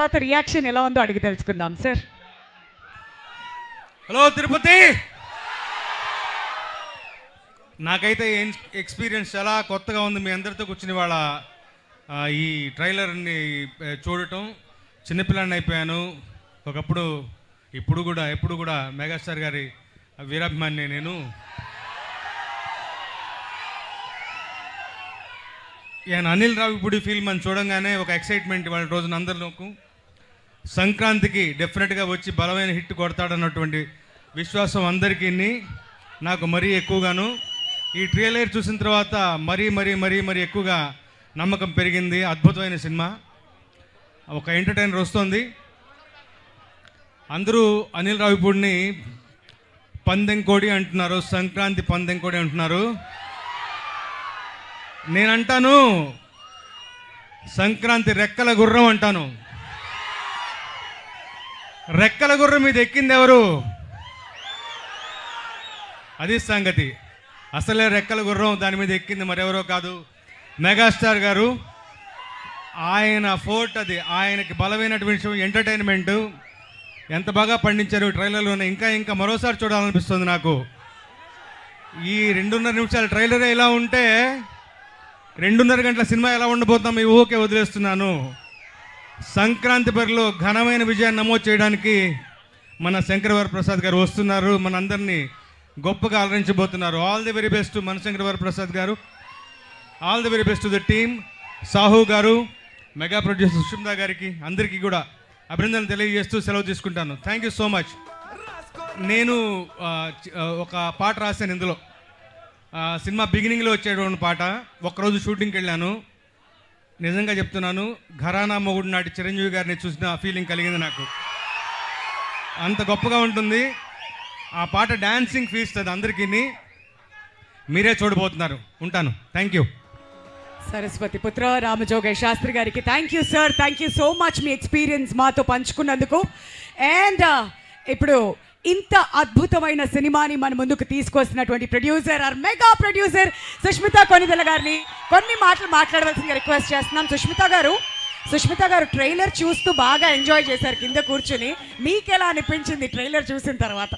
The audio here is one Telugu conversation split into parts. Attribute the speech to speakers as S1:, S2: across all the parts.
S1: తర్వాత రియాక్షన్ ఎలా ఉందో అడిగి తెలుసుకుందాం సార్.
S2: హలో తిరుపతి, నాకైతే ఎక్స్పీరియన్స్ చాలా కొత్తగా ఉంది మీ అందరితో కూర్చుని వాళ్ళ ఈ ట్రైలర్ని చూడటం. చిన్నపిల్లాడిని అయిపోయాను ఒకప్పుడు, ఎప్పుడు కూడా మెగాస్టార్ గారి వీరాభిమాని నేను. ఆయన అనిల్ రావిపూడి ఫిల్మ్ అని చూడంగానే ఒక ఎక్సైట్మెంట్ వాళ్ళ రోజున అందరిలోకి. సంక్రాంతికి డెఫినెట్గా వచ్చి బలమైన హిట్ కొడతాడన్నటువంటి విశ్వాసం అందరికీ, నాకు మరీ ఎక్కువగాను. ఈ ట్రైలర్ చూసిన తర్వాత మరీ ఎక్కువగా నమ్మకం పెరిగింది. అద్భుతమైన సినిమా, ఒక ఎంటర్టైనర్ వస్తుంది. అందరూ అనిల్ రావిపూడిని పందెంకోడి అంటున్నారు, సంక్రాంతి పందెంకోడి అంటున్నారు. నేనంటాను సంక్రాంతి రెక్కల గుర్రం అంటాను. రెక్కల గుర్రం మీద ఎక్కింది ఎవరు? అది సంగతి. అసలే రెక్కల గుర్రం దాని మీద ఎక్కింది మరెవరో కాదు, మెగాస్టార్ గారు. ఆయన ఫోర్ట్ అది, ఆయనకి బలమైనటువంటి విషయం ఎంటర్టైన్మెంట్. ఎంత బాగా పండించారు ట్రైలర్లోనే. ఇంకా మరోసారి చూడాలనిపిస్తుంది నాకు. ఈ 2.5 నిమిషాల ట్రైలరే ఇలా ఉంటే 2.5 గంటల సినిమా ఎలా ఉండబోతాం ఈ ఊహకే వదిలేస్తున్నాను. సంక్రాంతి బరిలో ఘనమైన విజయాన్ని నమోదు చేయడానికి మన శంకర్ వరప్రసాద్ గారు వస్తున్నారు, మన అందరినీ గొప్పగా అలరించబోతున్నారు. ఆల్ ది వెరీ బెస్ట్ మన శంకర్ వరప్రసాద్ గారు. All the very best to the team. Sahu గారు, మెగా ప్రొడ్యూసర్ సుష్మితా గారికి, అందరికీ కూడా అభినందనలు తెలియజేస్తూ సెలవు తీసుకుంటాను. Thank you so much. నేను ఒక పాట రాశాను ఇందులో. సినిమా బిగినింగ్లో వచ్చేటువంటి పాట. ఒక్కరోజు షూటింగ్కి వెళ్ళాను. నిజంగా చెప్తున్నాను, ఘరానా మొగుడు నాటి చిరంజీవి గారిని చూసిన ఫీలింగ్ కలిగింది నాకు. అంత గొప్పగా ఉంటుంది ఆ పాట. డాన్సింగ్ ఫీస్ట్ అది అందరికీ. మీరే చూడబోతున్నారు. ఉంటాను. Thank you.
S1: సరస్వతి పుత్ర రామజోగయ్య శాస్త్రి గారికి thank you sir. Thank you so much మీ ఎక్స్పీరియన్స్ మాతో పంచుకున్నందుకు. అండ్ ఇప్పుడు ఇంత అద్భుతమైన సినిమాని మన ముందుకు తీసుకొస్తున్నటువంటి producer or mega producer Sushmita Konidela గారిని కొన్ని మాటలు మాట్లాడవలసిందిగా రిక్వెస్ట్ చేస్తున్నాం. సుష్మితా గారు ట్రైలర్ చూస్తూ బాగా ఎంజాయ్ చేశారు కింద కూర్చుని. మీకు ఎలా అనిపించింది ట్రైలర్ చూసిన తర్వాత?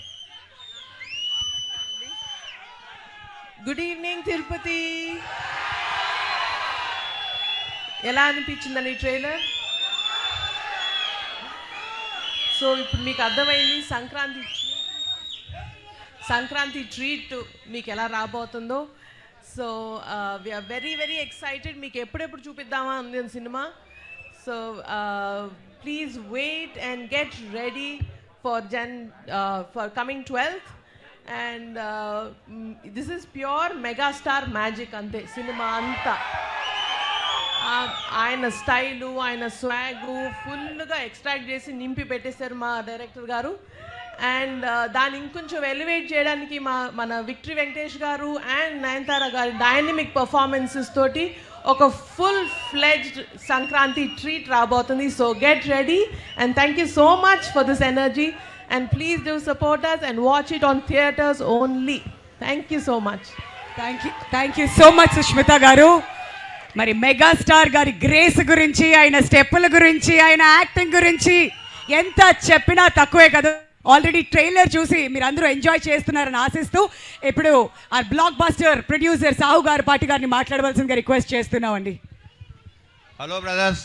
S3: Good evening Tirupati. ఎలా అనిపించిందని ట్రైలర్? సో ఇప్పుడు మీకు అర్థమైంది సంక్రాంతి ట్రీట్ మీకు ఎలా రాబోతుందో. So we are very excited. మీకు ఎప్పుడెప్పుడు చూపిద్దామా ఉంది సినిమా. So please wait and get ready for coming 12th. And this is pure megastar magic అంతే సినిమా అంతా. ఆయన స్టైలు, ఆయన స్వాగు ఫుల్గా ఎక్స్ట్రాక్ట్ చేసి నింపి పెట్టేశారు మా డైరెక్టర్ గారు. అండ్ దాన్ని ఇంకొంచెం ఎలివేట్ చేయడానికి మన విక్టరీ వెంకటేష్ గారు అండ్ నయనతార గారి డైనమిక్ పర్ఫార్మెన్సెస్ తోటి ఒక ఫుల్ ఫ్లెడ్జ్డ్ సంక్రాంతి ట్రీట్ రాబోతుంది. So get ready and thank you so much for this energy and please do support us and watch it on theaters only. Thank you so much.
S1: Thank you so much Sushmita గారు. మరి మెగాస్టార్ గారి గ్రేస్ గురించి, ఆయన స్టెప్పుల గురించి, ఆయన యాక్టింగ్ గురించి ఎంత చెప్పినా తక్కువే కదా. ఆల్రెడీ ట్రైలర్ చూసి మీరు అందరూ ఎంజాయ్ చేస్తున్నారని ఆశిస్తూ ఇప్పుడు ఆ బ్లాక్ బస్టర్ ప్రొడ్యూసర్ సాహు గారు పాటి గారిని మాట్లాడవలసిందిగా రిక్వెస్ట్ చేస్తున్నామండి.
S4: హలో బ్రదర్స్,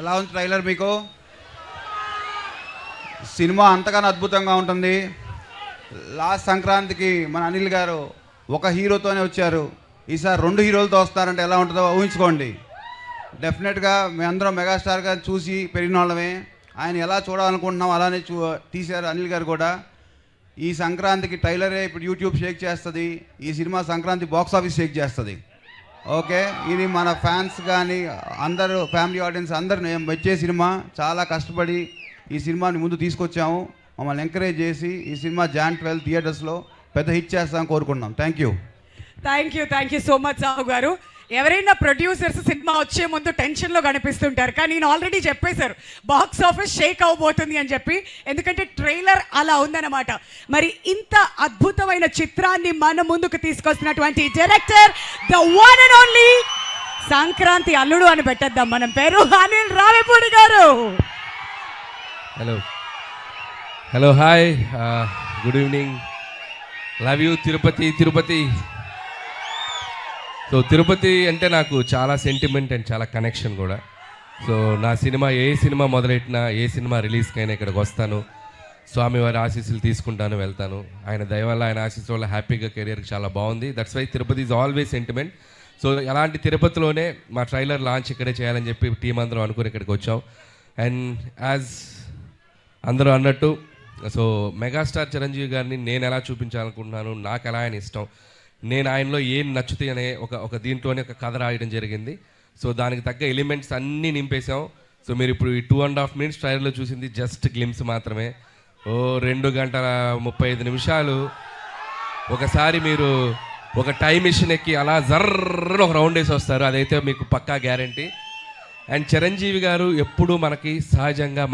S4: ఎలా ఉంది ట్రైలర్? మీకు సినిమా అంతగానో అద్భుతంగా ఉంటుంది. లాస్ట్ సంక్రాంతికి మన అనిల్ గారు ఒక హీరోతోనే వచ్చారు. ఈసారి 2 హీరోలతో వస్తారంటే ఎలా ఉంటుందో ఊహించుకోండి. డెఫినెట్గా మేమందరం మెగాస్టార్ గారు చూసి పెరిగిన వాళ్ళమే. ఆయన ఎలా చూడాలనుకుంటున్నాం అలానే తీశారు అనిల్ గారు కూడా. ఈ సంక్రాంతికి ట్రైలరే ఇప్పుడు యూట్యూబ్ షేక్ చేస్తుంది. ఈ cinema Sankranti box office Sheikh చేస్తుంది. ఓకే, ఇది మన ఫ్యాన్స్ కానీ అందరూ ఫ్యామిలీ ఆడియన్స్ అందరూ వచ్చే సినిమా. చాలా కష్టపడి ఈ సినిమాని ముందు తీసుకొచ్చాము. మమ్మల్ని ఎంకరేజ్ చేసి ఈ సినిమా Jan 12 థియేటర్స్లో పెద్ద హిట్ చేస్తామని కోరుకుంటున్నాం. Thank you
S1: so much Sahu గారు. ఎవరైనా ప్రొడ్యూసర్స్ సినిమా వచ్చే ముందు టెన్షన్లో కనిపిస్తుంటారు, కానీ నేను ఆల్రెడీ చెప్పేశారు బాక్స్ ఆఫీస్ షేక్ అవబోతుంది అని చెప్పి. ఎందుకంటే ట్రైలర్ అలా ఉందన్నమాట. మరి ఇంత అద్భుతమైన చిత్రాన్ని మన ముందుకు తీసుకొస్తున్నటువంటి director the one and only Sankranti Alludu అని పెట్టేద్దాం మనం పేరు. అనిల్ రావిపూడి గారు.
S5: Hello hello hi good evening. Love you Tirupati Tirupati. So Tirupati అంటే నాకు చాలా సెంటిమెంట్ అండ్ చాలా కనెక్షన్ కూడా. సో నా సినిమా ఏ సినిమా మొదలెట్టినా ఏ సినిమా రిలీజ్కైనా ఇక్కడికి వస్తాను, స్వామివారి ఆశీస్సులు తీసుకుంటాను, వెళ్తాను. ఆయన దయ వల్ల ఆయన ఆశీస్సు వల్ల హ్యాపీగా కెరియర్కి చాలా బాగుంది. That's why Tirupati is always sentiment. So అలాంటి తిరుపతిలోనే మా ట్రైలర్ లాంచ్ ఇక్కడే చేయాలని చెప్పి టీం అందరం అనుకుని ఇక్కడికి వచ్చాం. అండ్ యాజ్ అందరూ అన్నట్టు సో మెగాస్టార్ చిరంజీవి గారిని నేను ఎలా చూపించాలనుకుంటున్నాను, నాకు ఎలా ఆయన ఇష్టం, నేను ఆయనలో ఏం నచ్చుతాయి అనే ఒక దీంట్లోనే ఒక కథ రాయడం జరిగింది. సో దానికి తగ్గ ఎలిమెంట్స్ అన్నీ నింపేశాం. సో మీరు ఇప్పుడు ఈ 2.5 minutes ట్రైలర్లో చూసింది జస్ట్ గ్లిమ్స్ మాత్రమే. 2 గంటల 35 నిమిషాలు ఒకసారి మీరు ఒక టైం మిషన్ ఎక్కి అలా జర్ర ఒక రౌండ్ వేసి వస్తారు, అదైతే మీకు పక్కా గ్యారంటీ. అండ్ చిరంజీవి గారు ఎప్పుడూ మనకి సహజంగా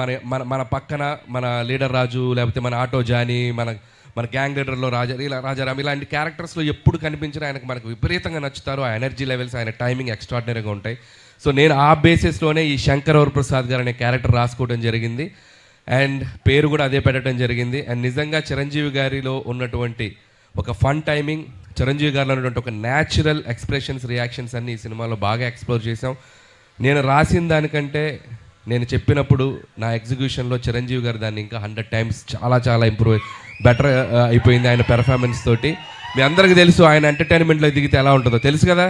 S5: మన పక్కన మన లీడర్ రాజు, లేకపోతే మన ఆటో జానీ, మన గ్యాంగ్ లీడర్లో రాజారాం ఇలాంటి క్యారెక్టర్స్లో ఎప్పుడు కనిపించినా ఆయనకు మనకు విపరీతంగా నచ్చుతారు. ఆ ఎనర్జీ లెవెల్స్, ఆయన టైమింగ్ ఎక్స్ట్రాడినరీగా ఉంటాయి. సో నేను ఆ బేసిస్లోనే ఈ శంకర్ వరప్రసాద్ గారు అనే క్యారెక్టర్ రాసుకోవడం జరిగింది. అండ్ పేరు కూడా అదే పెట్టడం జరిగింది. అండ్ నిజంగా చిరంజీవి గారిలో ఉన్నటువంటి ఒక ఫన్ టైమింగ్, చిరంజీవి గారిలో ఉన్నటువంటి ఒక న్యాచురల్ ఎక్స్ప్రెషన్స్, రియాక్షన్స్ అన్ని ఈ సినిమాలో బాగా ఎక్స్ప్లోర్ చేసాం. నేను రాసిన దానికంటే నేను చెప్పినప్పుడు నా ఎగ్జిక్యూషన్లో చిరంజీవి గారు దాన్ని ఇంకా 100 times చాలా ఇంప్రూవ్ బెటర్ అయిపోయింది ఆయన పెర్ఫార్మెన్స్ తోటి. మీ అందరికీ తెలుసు ఆయన ఎంటర్టైన్మెంట్లో దిగితే ఎలా ఉంటుందో తెలుసు కదా.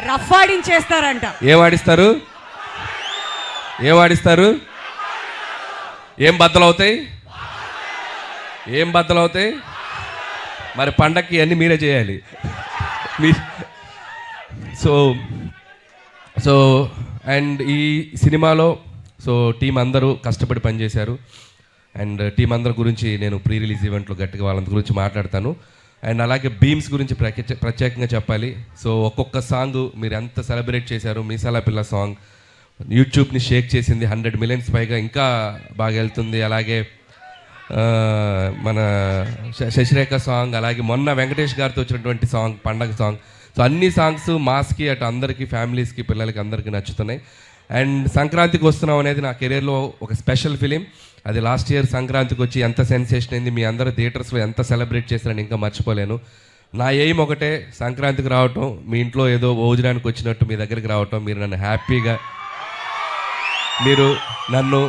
S1: రఫ్ ఆడించేస్తారంట.
S5: ఏం ఆడిస్తారు, ఏం బద్దలవుతాయి మరి పండక్కి అన్నీ మీరే చేయాలి. సో అండ్ ఈ సినిమాలో సో టీం అందరూ కష్టపడి పనిచేశారు. అండ్ టీం అందరి గురించి నేను ప్రీ రిలీజ్ ఈవెంట్లో గట్టిగా వాళ్ళందరి గురించి మాట్లాడతాను. అండ్ అలాగే బీమ్స్ గురించి ప్రత్యేకంగా చెప్పాలి. సో ఒక్కొక్క సాంగ్ మీరు ఎంత సెలబ్రేట్ చేశారు. మీసాల పిల్ల సాంగ్ యూట్యూబ్ని షేక్ చేసింది, 100 million పైగా ఇంకా బాగా వెళ్తుంది. అలాగే మన శశిరేఖ సాంగ్, అలాగే మొన్న వెంకటేష్ గారితో వచ్చినటువంటి సాంగ్ పండగ సాంగ్. సో అన్ని సాంగ్స్ మాస్కి అటు అందరికీ, ఫ్యామిలీస్కి, పిల్లలకి అందరికీ నచ్చుతున్నాయి. అండ్ సంక్రాంతికి వస్తున్నాం అనేది నా కెరీర్లో ఒక స్పెషల్ ఫిలిం. అది లాస్ట్ ఇయర్ సంక్రాంతికి వచ్చి ఎంత సెన్సేషన్ అయింది, మీ అందరూ థియేటర్స్లో ఎంత సెలబ్రేట్ చేశారని ఇంకా మర్చిపోలేను. నా ఎయిమ్ ఒకటే, సంక్రాంతికి రావటం, మీ ఇంట్లో ఏదో భోజనానికి వచ్చినట్టు మీ దగ్గరికి రావటం, మీరు నన్ను హ్యాపీగా, మీరు నన్ను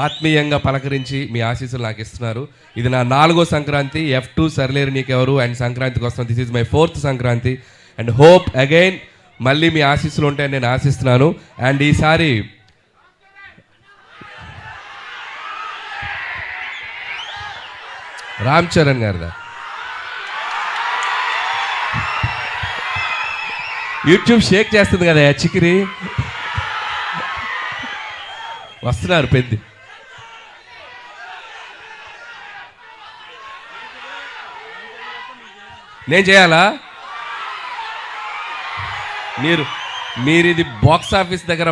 S5: ఆత్మీయంగా పలకరించి మీ ఆశీస్సులు నాకు ఇస్తున్నారు. ఇది నా 4వ సంక్రాంతి. F2 సర్లేరు నీకెవరు అండ్ సంక్రాంతికి వస్తున్నాను. This is my 4th Sankranti. And hope again మళ్ళీ మీ ఆశీస్సులు ఉంటాయని నేను ఆశిస్తున్నాను. అండ్ ఈసారి రామ్ చరణ్ గారిదా యూట్యూబ్ షేక్ చేస్తుంది కదా చికిరి, వస్తున్నారు పెద్ద. నేను చేయాలా? మీరు ఇది బాక్స్ ఆఫీస్ దగ్గర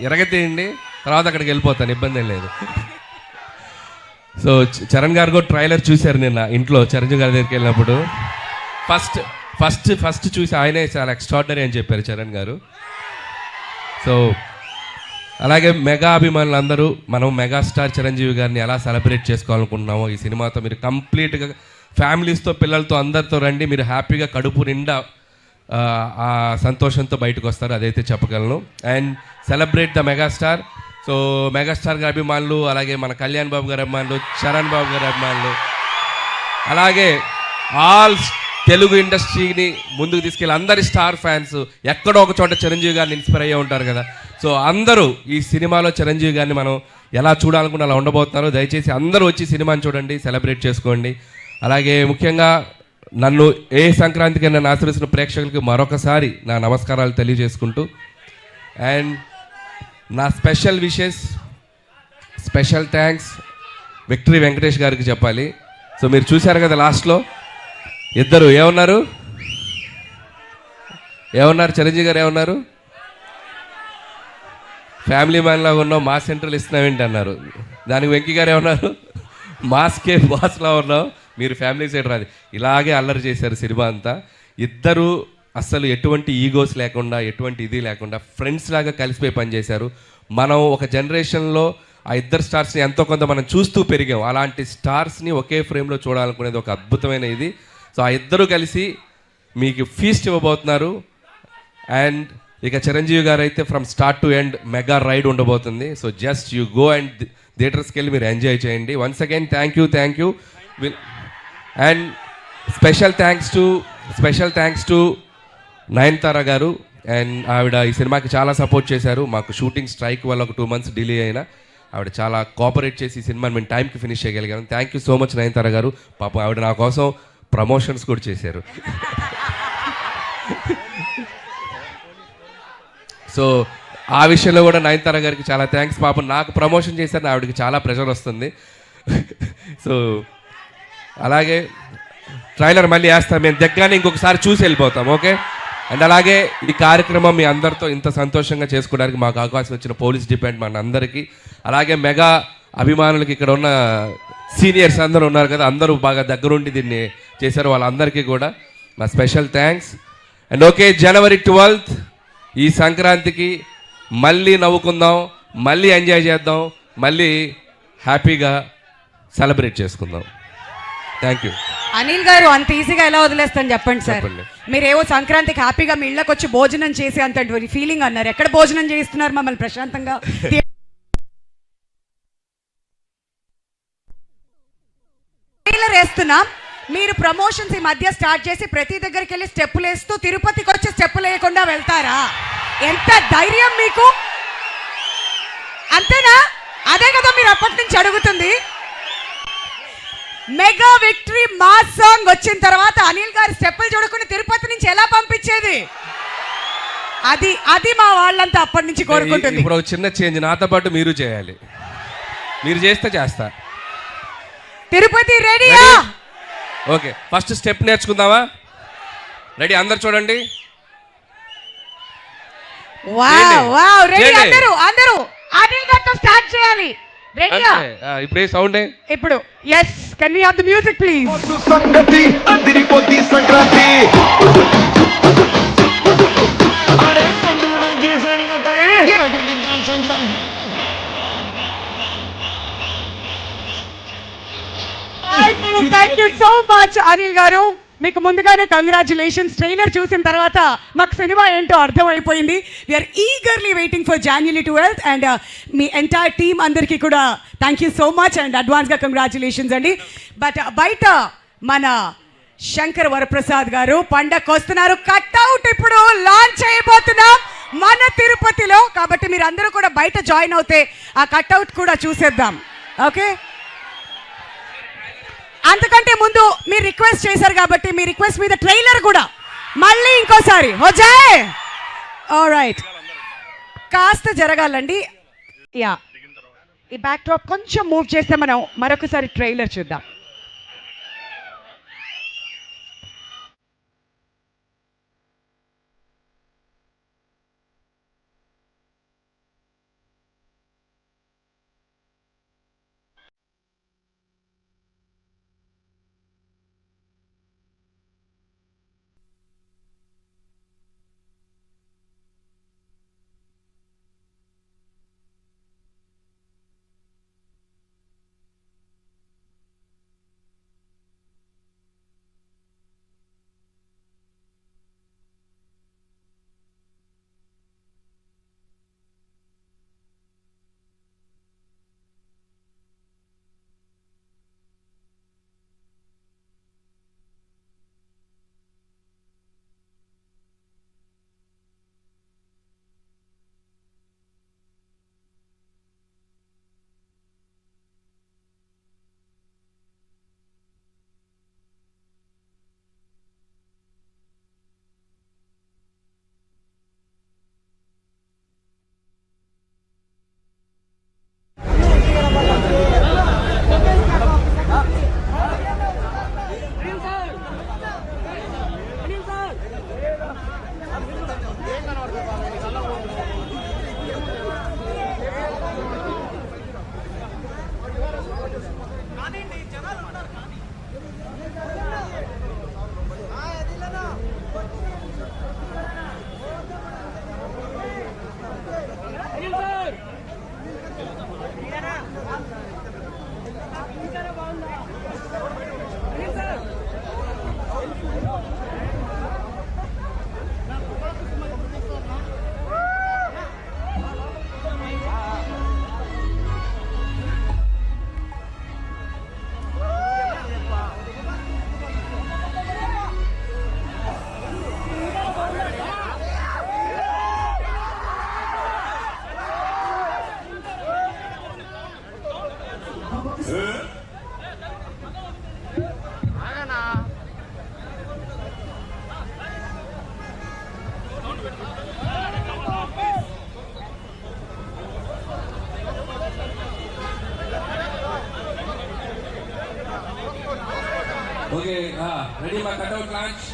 S5: ఎరగతీయండి, తర్వాత అక్కడికి వెళ్ళిపోతాను, ఇబ్బంది ఏం లేదు. సో చరణ్ గారు కూడా ట్రైలర్ చూశారు నిన్న ఇంట్లో చిరంజీవి గారి దగ్గరికి వెళ్ళినప్పుడు. ఫస్ట్ చూసి ఆయనే చాలా ఎక్స్ట్రాడినరీ అని చెప్పారు చరణ్ గారు. సో అలాగే మెగా అభిమానులు అందరూ మనం మెగాస్టార్ చిరంజీవి గారిని ఎలా సెలబ్రేట్ చేసుకోవాలనుకుంటున్నామో ఈ సినిమాతో మీరు కంప్లీట్గా ఫ్యామిలీస్తో, పిల్లలతో, అందరితో రండి. మీరు హ్యాపీగా కడుపు నిండా ఆ సంతోషంతో బయటకు వస్తారు, అదైతే చెప్పగలను. And celebrate the megastar. So megastar గారి అభిమానులు, అలాగే మన కళ్యాణ్ బాబు గారి అభిమానులు, చరణ్ బాబు గారి అభిమానులు, అలాగే ఆల్ తెలుగు ఇండస్ట్రీని ముందుకు తీసుకెళ్ళి అందరి స్టార్ ఫ్యాన్స్ ఎక్కడో ఒక చోట చిరంజీవి గారిని ఇన్స్పైర్ అయ్యే ఉంటారు కదా. సో అందరూ ఈ సినిమాలో చిరంజీవి గారిని మనం ఎలా చూడాలనుకున్న అలా ఉండబోతున్నారు. దయచేసి అందరూ వచ్చి సినిమాని చూడండి, సెలబ్రేట్ చేసుకోండి. అలాగే ముఖ్యంగా నన్ను ఏ సంక్రాంతికి నన్ను ఆశ్రయిస్తున్న ప్రేక్షకులకి మరొకసారి నా నమస్కారాలు తెలియజేసుకుంటూ, అండ్ నా special wishes, special thanks victory Venkatesh గారికి చెప్పాలి. సో మీరు చూశారు కదా లాస్ట్లో ఇద్దరు ఏమన్నారు చిరంజీవి గారు ఏమన్నారు, ఫ్యామిలీ మ్యాన్ లాగా ఉన్నావు, మా సెంట్రల్ ఇస్తున్నావేంటి అన్నారు. దానికి వెంకీ గారు ఏమన్నారు, మాస్కే బాస్లా ఉన్నావు, మీరు ఫ్యామిలీ సైడ్ రాదు. ఇలాగే అల్లరి చేశారు సినిమా అంతా. ఇద్దరు అస్సలు ఎటువంటి ఈగోస్ లేకుండా ఎటువంటి ఇది లేకుండా ఫ్రెండ్స్ లాగా కలిసిపోయి పనిచేశారు. మనం ఒక జనరేషన్లో ఆ ఇద్దరు స్టార్స్ని ఎంతో కొంత మనం చూస్తూ పెరిగాం. అలాంటి స్టార్స్ని ఒకే ఫ్రేమ్లో చూడాలనుకునేది ఒక అద్భుతమైన ఇది. సో ఆ ఇద్దరు కలిసి మీకు ఫీస్ట్ ఇవ్వబోతున్నారు. అండ్ ఇక చిరంజీవి గారు అయితే from start to end mega ride ఉండబోతుంది. So just you go and థియేటర్స్కి వెళ్ళి మీరు ఎంజాయ్ చేయండి. Once again thank you. And special thanks to Nayanthara గారు. అండ్ ఆవిడ ఈ సినిమాకి చాలా సపోర్ట్ చేశారు. మాకు షూటింగ్ స్ట్రైక్ వల్ల ఒక 2 months డిలే అయినా ఆవిడ చాలా కోఆపరేట్ చేసి ఈ సినిమాని మేము టైంకి ఫినిష్ చేయగలిగాం. Thank you so much Nayanthara గారు. పాపం ఆవిడ నా కోసం ప్రమోషన్స్ కూడా చేశారు. సో ఆ విషయంలో కూడా నయనతార గారికి చాలా థ్యాంక్స్. పాపం నాకు ప్రమోషన్ చేశారని ఆవిడకి చాలా ప్రెషర్ వస్తుంది. సో అలాగే ట్రైలర్ మళ్ళీ వేస్తాం మేము దగ్గరనే, ఇంకొకసారి చూసి వెళ్ళిపోతాం. ఓకే. అండ్ అలాగే ఈ కార్యక్రమం మీ అందరితో ఇంత సంతోషంగా చేసుకోవడానికి మాకు అవకాశం ఇచ్చిన పోలీస్ డిపార్ట్మెంట్ మన అందరికీ, అలాగే మెగా అభిమానులకి, ఇక్కడ ఉన్న సీనియర్స్ అందరూ ఉన్నారు కదా, అందరూ బాగా దగ్గరుండి దీన్ని చేశారు, వాళ్ళందరికీ కూడా మా special thanks. And okay, January 12th ఈ సంక్రాంతికి మళ్ళీ నవ్వుకుందాం, మళ్ళీ ఎంజాయ్ చేద్దాం, మళ్ళీ హ్యాపీగా సెలబ్రేట్ చేసుకుందాం. Thank you.
S1: అనిల్ గారు అంత ఈజీగా ఎలా వదిలేస్తాను చెప్పండి సార్.
S5: చెప్పండి.
S1: మీరేవో సంక్రాంతికి హ్యాపీగా మీ ఇళ్ళకి వచ్చి భోజనం చేసి అంత ఫీలింగ్ అన్నారు. ఎక్కడ భోజనం చేస్తున్నారు మమ్మల్ని ప్రశాంతంగా? ట్రైలర్ వేస్తున్నాం, మీరు ప్రమోషన్స్ ఈ మధ్య స్టార్ట్ చేసి ప్రతి దగ్గరికి వెళ్ళి స్టెప్పులు వేస్తూ తిరుపతికి వచ్చి స్టెప్పులు వేయకుండా వెళ్తారా? ఎంత ధైర్యం మీకు? అంతేనా? అదే కదా మీరు అప్పటి నుంచి అడుగుతుంది. మెగా విక్టరీ మాస్ సాంగ్ వచ్చిన తర్వాత అనిల్ గారు స్టెప్పులు చూడకుండా తిరుపతి నుంచి ఎలా పంపించేది? అది మా వాళ్ళంతా అప్పటి నుంచి కోరుకుంటుంది.
S5: ఇప్పుడు ఒక చిన్న చేంజ్, నాతో పాటు మీరు చేయాలి. మీరు చేస్తే చేస్తా.
S1: తిరుపతి రెడీయా?
S5: ఓకే, ఫస్ట్ స్టెప్ నేర్చుకుందామా? రెడీ? అందరు చూడండి.
S1: వావ్ వావ్, రెడీ
S5: చేయండి.
S1: అందరూ అనిల్ గారితో స్టార్ట్ చేయాలి. రెడీయా?
S5: ఇప్పుడు ఏ సౌండ్?
S1: ఇప్పుడు yes, can we have the music please?
S6: సంగతి అదిరిపోద్ది Sankranti.
S1: Thank you so much Anil గారు. మీకు ముందుగానే కంగ్రాచులేషన్స్. ట్రైలర్ చూసిన తర్వాత మాకు సినిమా ఏంటో అర్థమైపోయింది. We're eagerly waiting for January 12th. And మీ ఎంటైర్ టీమ్ అందరికీ కూడా thank you so much and అడ్వాన్స్గా కంగ్రాచులేషన్స్ అండి. బట్ బయట మన శంకర్ వరప్రసాద్ గారు పండగకు వస్తున్నారు. కట్అవుట్ ఇప్పుడు లాంచ్ చేయబోతున్నాం మన తిరుపతిలో. కాబట్టి మీరు అందరూ కూడా బయట జాయిన్ అవుతే ఆ కట్అవుట్ కూడా చూసేద్దాం. ఓకే, అంతకంటే ముందు మీరు రిక్వెస్ట్ చేశారు కాబట్టి మీ రిక్వెస్ట్ మీద ట్రైలర్ కూడా మళ్ళీ ఇంకోసారి హోజాయ్. ఆల్రైట్, కాస్త జరగాలండి. యా, ఈ బ్యాక్ డ్రాప్ కొంచెం మూవ్ చేస్తే మనం మరొకసారి ట్రైలర్ చూద్దాం.
S5: ఓకే రెడీ మా కట్అవుట్ లాంచ్.